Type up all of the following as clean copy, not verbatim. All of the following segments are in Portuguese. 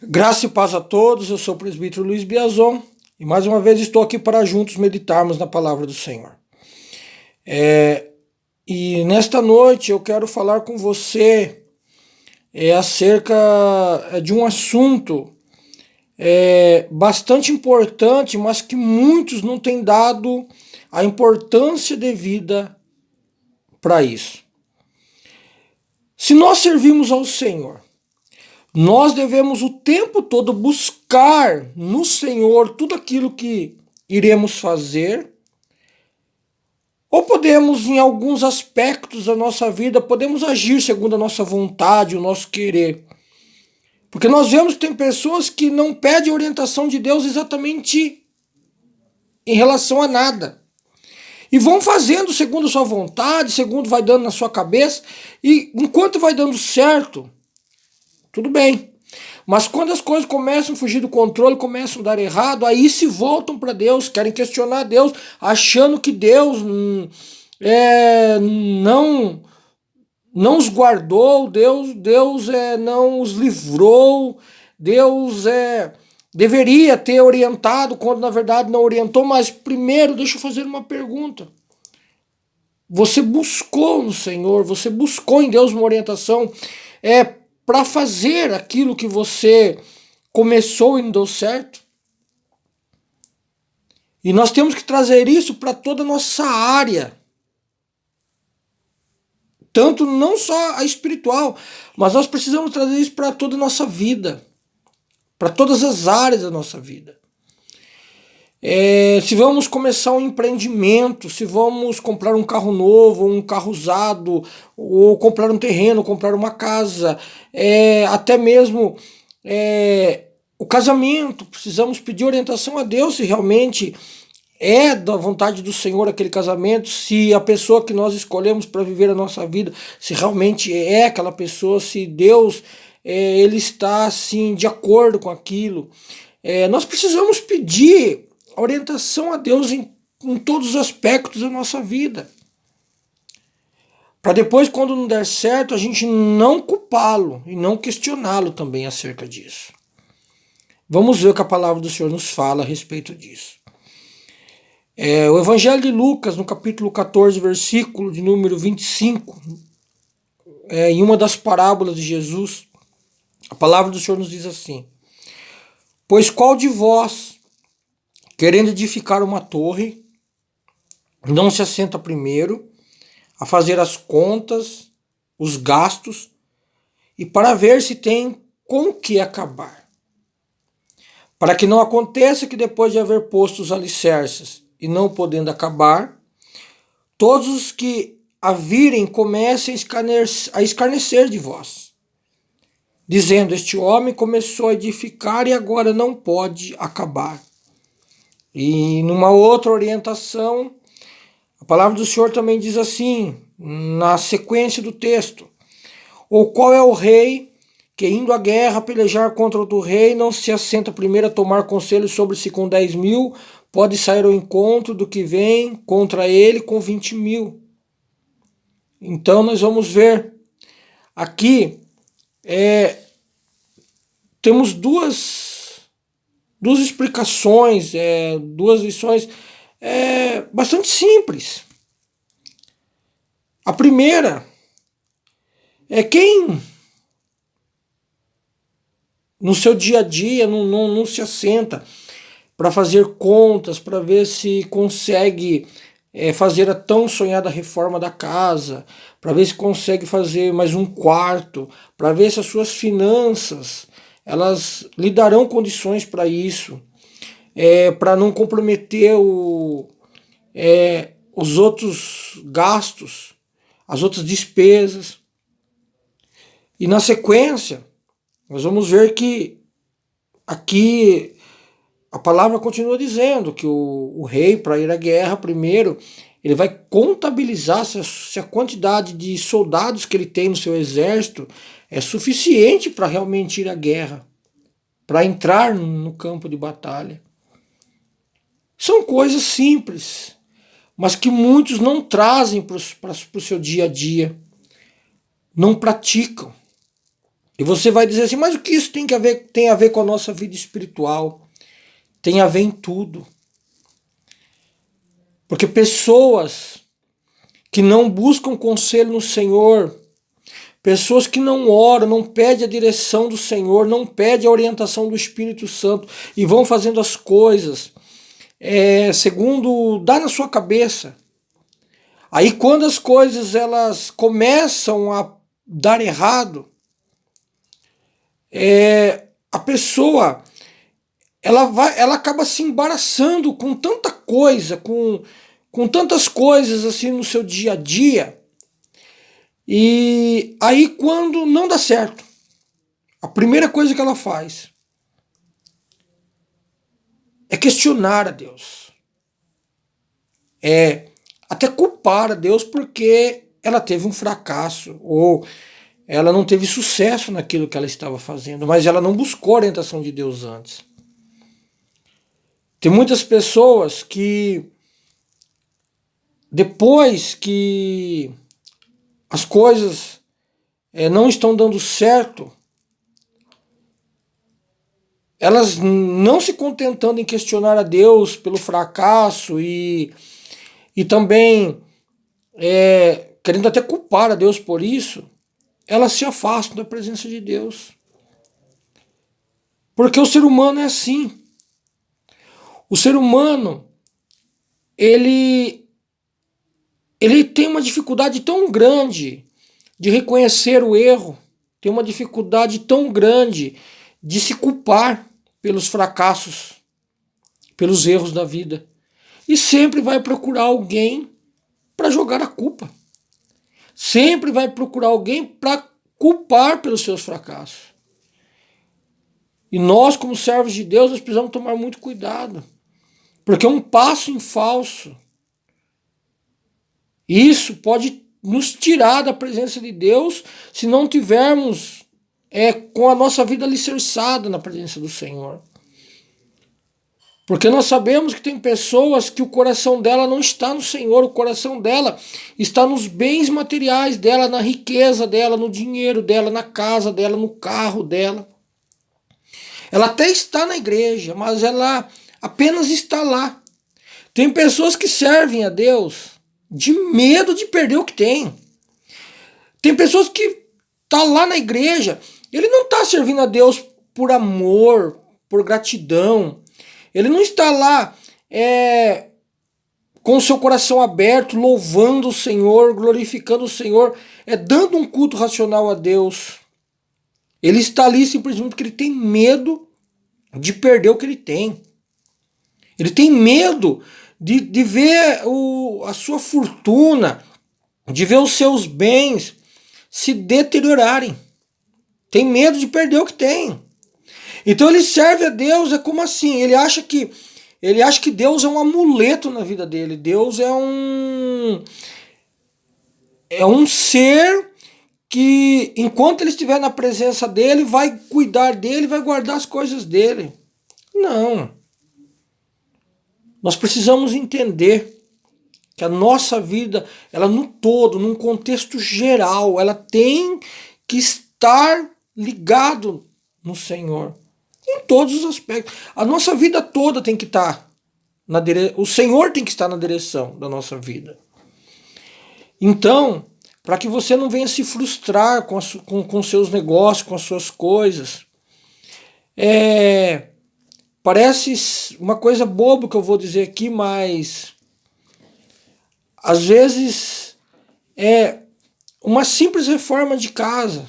Graça e paz a todos, eu sou o presbítero Luiz Biazon e mais uma vez estou aqui para juntos meditarmos na palavra do Senhor. E nesta noite eu quero falar com você acerca de um assunto bastante importante, mas que muitos não têm dado a importância devida para isso. Se nós servimos ao Senhor, nós devemos o tempo todo buscar no Senhor tudo aquilo que iremos fazer, ou podemos, em alguns aspectos da nossa vida, podemos agir segundo a nossa vontade, o nosso querer. Porque nós vemos que tem pessoas que não pedem orientação de Deus exatamente em relação a nada. E vão fazendo segundo a sua vontade, segundo vai dando na sua cabeça, e enquanto vai dando certo, tudo bem. Mas quando as coisas começam a fugir do controle, começam a dar errado, aí se voltam para Deus, querem questionar Deus, achando que Deus não os guardou, Deus não os livrou, Deus deveria ter orientado, quando na verdade não orientou. Mas primeiro deixa eu fazer uma pergunta. Você buscou no Senhor, você buscou em Deus uma orientação para fazer aquilo que você começou e não deu certo? E nós temos que trazer isso para toda a nossa área. Tanto não só a espiritual, mas nós precisamos trazer isso para toda a nossa vida. Para todas as áreas da nossa vida. Se vamos começar um empreendimento, se vamos comprar um carro novo, um carro usado, ou comprar um terreno, comprar uma casa, até mesmo o casamento, precisamos pedir orientação a Deus se realmente é da vontade do Senhor aquele casamento, se a pessoa que nós escolhemos para viver a nossa vida, se realmente é aquela pessoa, se Deus ele está assim de acordo com aquilo. Nós precisamos pedir orientação a Deus em todos os aspectos da nossa vida. Para depois, quando não der certo, a gente não culpá-lo e não questioná-lo também acerca disso. Vamos ver o que a palavra do Senhor nos fala a respeito disso. O Evangelho de Lucas, no capítulo 14, versículo de número 25, em uma das parábolas de Jesus, a palavra do Senhor nos diz assim: pois qual de vós, querendo edificar uma torre, não se assenta primeiro a fazer as contas, os gastos, e para ver se tem com que acabar? Para que não aconteça que depois de haver posto os alicerces e não podendo acabar, todos os que a virem comecem a escarnecer de vós, dizendo: este homem começou a edificar e agora não pode acabar. E numa outra orientação, a palavra do Senhor também diz assim, na sequência do texto: ou qual é o rei que, indo à guerra pelejar contra outro rei, não se assenta primeiro a tomar conselho sobre se com 10.000 pode sair ao encontro do que vem contra ele com 20.000? Então nós vamos ver aqui, temos duas explicações, duas lições bastante simples. A primeira é quem no seu dia a dia não se assenta para fazer contas, para ver se consegue fazer a tão sonhada reforma da casa, para ver se consegue fazer mais um quarto, para ver se as suas finanças elas lhe darão condições para isso, para não comprometer os outros gastos, as outras despesas. E na sequência, nós vamos ver que aqui a palavra continua dizendo que o rei, para ir à guerra primeiro, ele vai contabilizar se a quantidade de soldados que ele tem no seu exército é suficiente para realmente ir à guerra, para entrar no campo de batalha. São coisas simples, mas que muitos não trazem para o seu dia a dia, não praticam. E você vai dizer assim, mas o que isso tem a ver com a nossa vida espiritual? Tem a ver em tudo. Porque pessoas que não buscam conselho no Senhor, pessoas que não oram, não pedem a direção do Senhor, não pedem a orientação do Espírito Santo e vão fazendo as coisas segundo dá na sua cabeça. Aí quando as coisas elas começam a dar errado, a pessoa ela acaba se embaraçando com tanta coisa, com tantas coisas assim no seu dia a dia. E aí quando não dá certo, a primeira coisa que ela faz é questionar a Deus. É até culpar a Deus porque ela teve um fracasso ou ela não teve sucesso naquilo que ela estava fazendo, mas ela não buscou a orientação de Deus antes. Tem muitas pessoas que depois que as coisas não estão dando certo, elas não se contentando em questionar a Deus pelo fracasso e também querendo até culpar a Deus por isso, elas se afastam da presença de Deus. Porque o ser humano é assim. O ser humano, ele tem uma dificuldade tão grande de reconhecer o erro, tem uma dificuldade tão grande de se culpar pelos fracassos, pelos erros da vida. E sempre vai procurar alguém para jogar a culpa. Sempre vai procurar alguém para culpar pelos seus fracassos. E nós, como servos de Deus, nós precisamos tomar muito cuidado. Porque um passo em falso, isso pode nos tirar da presença de Deus se não tivermos com a nossa vida alicerçada na presença do Senhor. Porque nós sabemos que tem pessoas que o coração dela não está no Senhor, o coração dela está nos bens materiais dela, na riqueza dela, no dinheiro dela, na casa dela, no carro dela. Ela até está na igreja, mas ela apenas está lá. Tem pessoas que servem a Deus de medo de perder o que tem. Tem pessoas que tá lá na igreja, ele não está servindo a Deus por amor, por gratidão. Ele não está lá com o seu coração aberto, louvando o Senhor, glorificando o Senhor, dando um culto racional a Deus. Ele está ali simplesmente porque ele tem medo de perder o que ele tem. Ele tem medo de ver a sua fortuna, de ver os seus bens se deteriorarem. Tem medo de perder o que tem. Então ele serve a Deus, é como assim? Ele acha que Deus é um amuleto na vida dele. Deus é um ser que, enquanto ele estiver na presença dele, vai cuidar dele, vai guardar as coisas dele. Não. Nós precisamos entender que a nossa vida, ela no todo, num contexto geral, ela tem que estar ligado no Senhor. Em todos os aspectos. A nossa vida toda tem que estar na direção. O Senhor tem que estar na direção da nossa vida. Então, para que você não venha se frustrar com seus negócios, com as suas coisas. Parece uma coisa boba que eu vou dizer aqui, mas às vezes uma simples reforma de casa.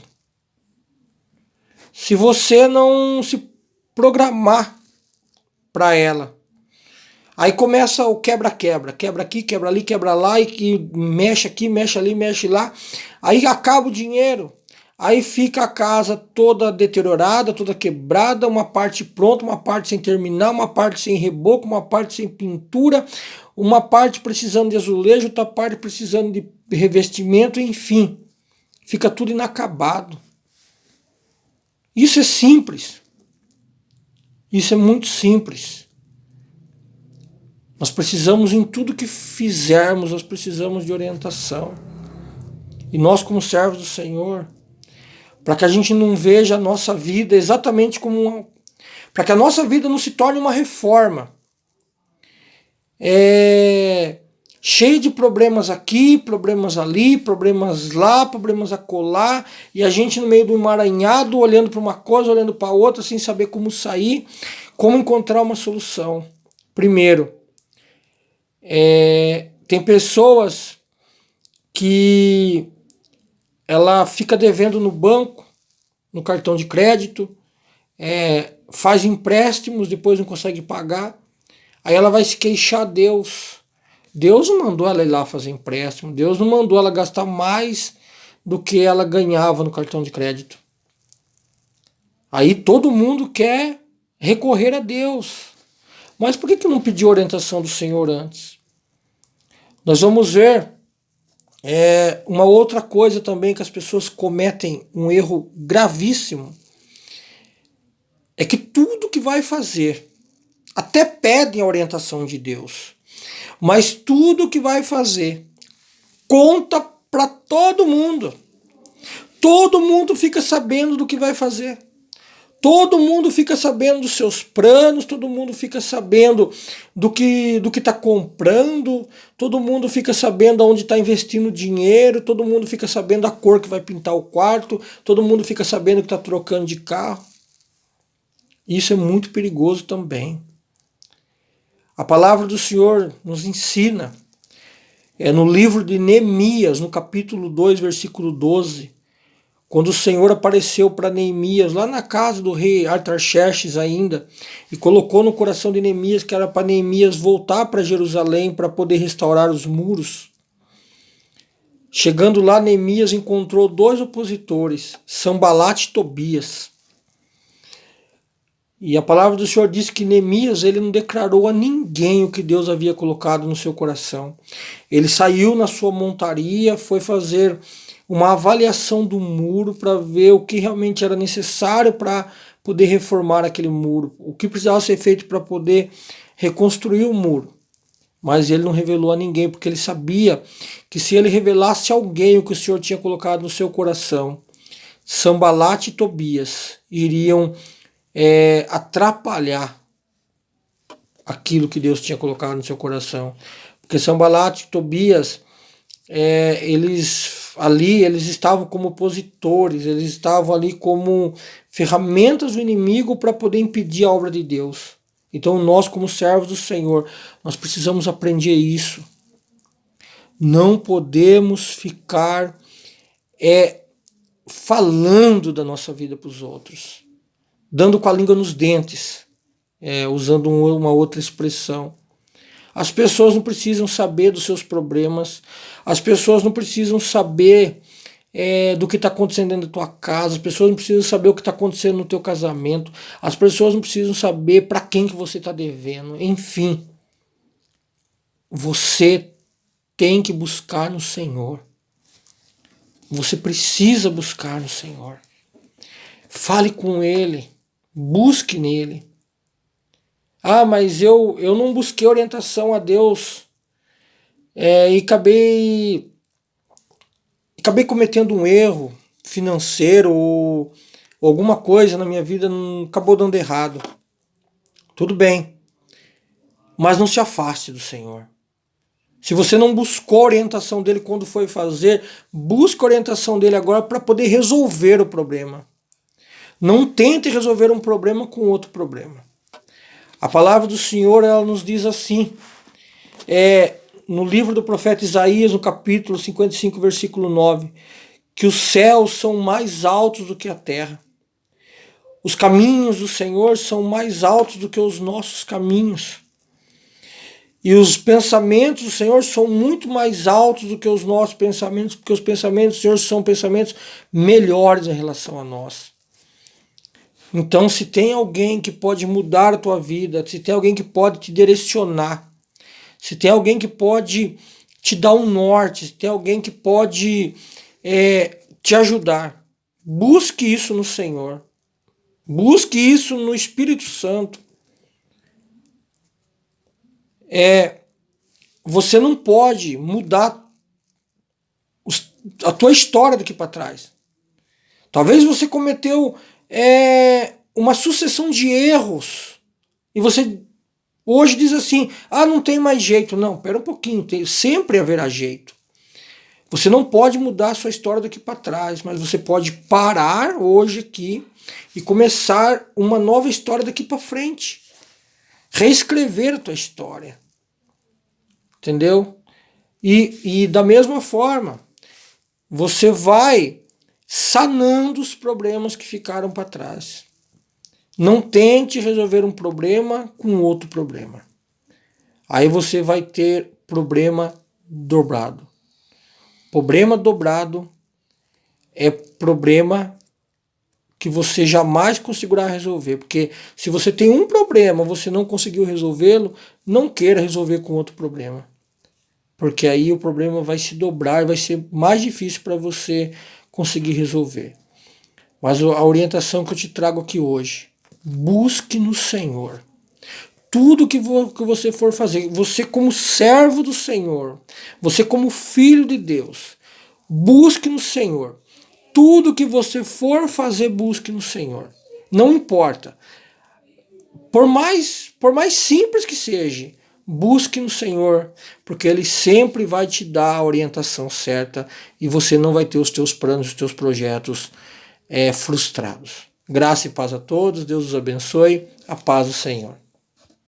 Se você não se programar para ela, aí começa o quebra-quebra, quebra aqui, quebra ali, quebra lá, e que mexe aqui, mexe ali, mexe lá, aí acaba o dinheiro, aí fica a casa toda deteriorada, toda quebrada, uma parte pronta, uma parte sem terminar, uma parte sem reboco, uma parte sem pintura, uma parte precisando de azulejo, outra parte precisando de revestimento, enfim, fica tudo inacabado. Isso é simples. Isso é muito simples. Nós precisamos, em tudo que fizermos, nós precisamos de orientação. E nós, como servos do Senhor, para que a gente não veja a nossa vida exatamente como para que a nossa vida não se torne uma reforma. Cheio de problemas aqui, problemas ali, problemas lá, problemas acolá, e a gente no meio do emaranhado, olhando para uma coisa, olhando para outra, sem saber como sair, como encontrar uma solução. Primeiro, tem pessoas que ela fica devendo no banco, no cartão de crédito, faz empréstimos, depois não consegue pagar, aí ela vai se queixar a Deus. Deus não mandou ela ir lá fazer empréstimo, Deus não mandou ela gastar mais do que ela ganhava no cartão de crédito. Aí todo mundo quer recorrer a Deus. Mas por que não pediu orientação do Senhor antes? Nós vamos ver uma outra coisa também que as pessoas cometem um erro gravíssimo. É que tudo que vai fazer, até pedem a orientação de Deus, mas tudo que vai fazer conta para todo mundo. Todo mundo fica sabendo do que vai fazer. Todo mundo fica sabendo dos seus planos, todo mundo fica sabendo do que está comprando, todo mundo fica sabendo aonde está investindo dinheiro, todo mundo fica sabendo a cor que vai pintar o quarto, todo mundo fica sabendo que está trocando de carro. Isso é muito perigoso também. A palavra do Senhor nos ensina, no livro de Neemias, no capítulo 2, versículo 12, quando o Senhor apareceu para Neemias, lá na casa do rei Artaxerxes ainda, e colocou no coração de Neemias que era para Neemias voltar para Jerusalém para poder restaurar os muros. Chegando lá, Neemias encontrou dois opositores, Sanbalate e Tobias. E a palavra do Senhor diz que Neemias ele não declarou a ninguém o que Deus havia colocado no seu coração. Ele saiu na sua montaria, foi fazer uma avaliação do muro para ver o que realmente era necessário para poder reformar aquele muro, o que precisava ser feito para poder reconstruir o muro. Mas ele não revelou a ninguém, porque ele sabia que se ele revelasse a alguém o que o Senhor tinha colocado no seu coração, Sanbalate e Tobias iriam atrapalhar aquilo que Deus tinha colocado no seu coração. Porque Sanbalate e Tobias, eles estavam como opositores, eles estavam ali como ferramentas do inimigo para poder impedir a obra de Deus. Então nós, como servos do Senhor, nós precisamos aprender isso. Não podemos ficar falando da nossa vida para os outros, dando com a língua nos dentes, usando uma outra expressão. As pessoas não precisam saber dos seus problemas, as pessoas não precisam saber do que está acontecendo dentro da tua casa, as pessoas não precisam saber o que está acontecendo no teu casamento, as pessoas não precisam saber para quem que você está devendo, enfim. Você tem que buscar no Senhor. Você precisa buscar no Senhor. Fale com Ele. Busque nele. Mas eu não busquei orientação a Deus e acabei cometendo um erro financeiro ou alguma coisa na minha vida acabou dando errado. Tudo bem, mas não se afaste do Senhor. Se você não buscou a orientação dele quando foi fazer, busque a orientação dele agora para poder resolver o problema. Não tente resolver um problema com outro problema. A palavra do Senhor, ela nos diz assim, no livro do profeta Isaías, no capítulo 55, versículo 9, que os céus são mais altos do que a terra. Os caminhos do Senhor são mais altos do que os nossos caminhos. E os pensamentos do Senhor são muito mais altos do que os nossos pensamentos, porque os pensamentos do Senhor são pensamentos melhores em relação a nós. Então, se tem alguém que pode mudar a tua vida, se tem alguém que pode te direcionar, se tem alguém que pode te dar um norte, se tem alguém que pode te ajudar, busque isso no Senhor. Busque isso no Espírito Santo. Você não pode mudar a tua história daqui para trás. Talvez você cometeu uma sucessão de erros e você hoje diz assim, não tem mais jeito. Não, pera um pouquinho, sempre haverá jeito. Você não pode mudar a sua história daqui para trás, mas você pode parar hoje aqui e começar uma nova história daqui para frente. Reescrever a tua história. Entendeu? E da mesma forma, você vai sanando os problemas que ficaram para trás. Não tente resolver um problema com outro problema. Aí você vai ter problema dobrado. Problema dobrado é problema que você jamais conseguirá resolver. Porque se você tem um problema, você não conseguiu resolvê-lo, não queira resolver com outro problema. Porque aí o problema vai se dobrar e vai ser mais difícil para você conseguir resolver. Mas a orientação que eu te trago aqui hoje, busque no Senhor. Tudo que você for fazer, você como servo do Senhor, você como filho de Deus, busque no Senhor. Tudo que você for fazer, busque no Senhor. Não importa. Por mais simples que seja, busque no Senhor, porque Ele sempre vai te dar a orientação certa e você não vai ter os teus planos, os teus projetos frustrados. Graça e paz a todos, Deus os abençoe, a paz do Senhor.